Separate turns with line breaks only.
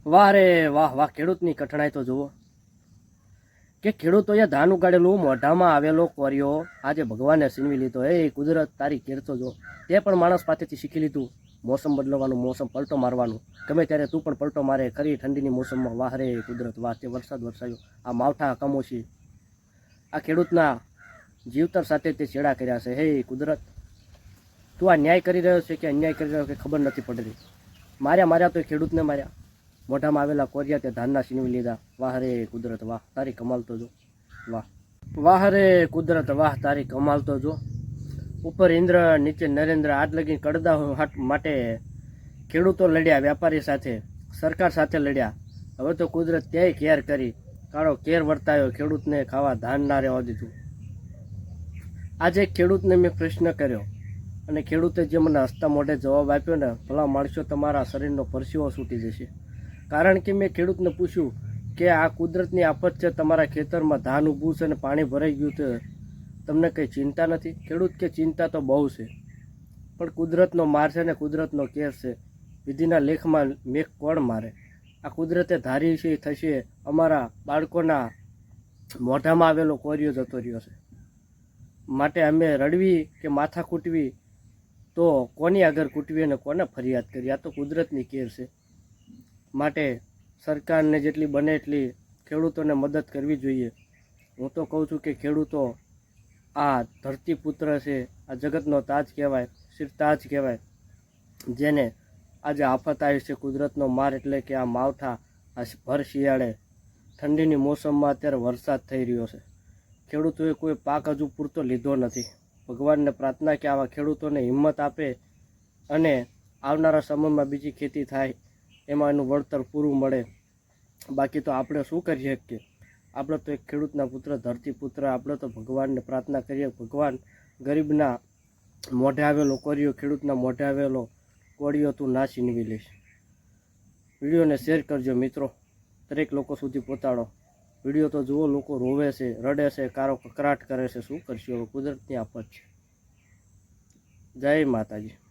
વાહ રે વાહ વાહ, ખેડૂતની કઠણાઈ તો જુઓ કે ખેડૂતોએ ધાન ઉગાડેલું મોઢામાં આવેલો કોરિયો આજે ભગવાને છીનવી લીધો. એ કુદરત તારી કેર તો જો, તે પણ માણસ પાસેથી શીખી લીધું મોસમ બદલવાનું, મોસમ પલટો મારવાનું. ગમે ત્યારે તું પણ પલટો મારે ખરી ઠંડીની મોસમમાં. વાહ રે કુદરત વાહ, તે વરસાદ વરસાયો, આ માવઠા કમોશી આ ખેડૂતના જીવતર સાથે તે છેડા કર્યા છે. હે કુદરત, તું આ ન્યાય કરી રહ્યો છે કે અન્યાય કરી રહ્યો છે ખબર નથી પડતી. માર્યા તો ખેડૂતને માર્યા, મોઢામાં આવેલા કોરિયા તે ધાનના છીનવી લીધા. વાહ રે કુદરત વાહ, તારી કમાલ તો જો. વાહ વાહ રે કુદરત વાહ, તારી કમાલ તો જો. ઉપર ઇન્દ્ર નીચે નરેન્દ્ર, આજ લગી કડદા માટે ખેડૂતો લડ્યા, વેપારી સાથે સરકાર સાથે લડ્યા. હવે તો કુદરત ત્યાંય કેર કરી, કાળો કેર વર્તાયો, ખેડૂતને ખાવા ધાન ના રહેવા દીધું. આજે ખેડૂતને મેં પ્રશ્ન કર્યો અને ખેડૂતે જે મને હસતા મોઢે જવાબ આપ્યો ને, ભલા માણસો તમારા શરીરનો પરસેવો છૂટી જશે. કારણ કે મેં ખેડૂતને પૂછ્યું કે આ કુદરતની આફત છે, તમારા ખેતરમાં ધાન ઊભું છે અને પાણી ભરાઈ ગયું છે, તમને કંઈ ચિંતા નથી? ખેડૂત કે ચિંતા તો બહુ છે, પણ કુદરતનો માર છે ને કુદરતનો કેસ છે. વિધિના લેખમાં મેઘ કોણ મારે? આ કુદરતે ધારી છે થશે. અમારા બાળકોના મોઢામાં આવેલો કોરિયો જતો રહ્યો છે. માટે અમે રડવી કે માથા કૂટવી તો કોની આગળ કૂટવી અને કોને ફરિયાદ કરી? આ તો કુદરતની કેર છે. માટે સરકારને જેટલી બને એટલી ખેડૂતોને મદદ કરવી જોઈએ. હું તો કહું છું કે ખેડૂતો આ ધરતીપુત્ર છે, આ જગતનો તાજ કહેવાય, સિર તાજ કહેવાય. જેને આજે આફત આવી છે, કુદરતનો માર, એટલે કે આ માવઠા, આ ભર શિયાળે ઠંડીની મોસમમાં અત્યારે વરસાદ થઈ રહ્યો છે. ખેડૂતોએ કોઈ પાક હજુ પૂરતો લીધો નથી. ભગવાનને પ્રાર્થના કે આવા ખેડૂતોને હિંમત આપે અને આવનારા સમયમાં બીજી ખેતી થાય, એમાં એનું વળતર પૂરું મળે. બાકી તો આપણે શું કરી શકીએ? આપણે તો એક ખેડૂતના પુત્ર, ધરતીપુત્ર. આપણે તો ભગવાનને પ્રાર્થના કરીએ, ભગવાન ગરીબના મોઢે આવેલો કોરિયો, ખેડૂતના મોઢે આવેલો કોરિયો તું ના છીનવી લઈશ. વિડીયોને શેર કરજો મિત્રો, દરેક લોકો સુધી પહોંચાડો. વિડીયો તો જુઓ, લોકો રોવે છે, રડે છે, કારો કકરાટ કરે છે. શું કરશું હવે? કુદરતની આફત છે. જય માતાજી.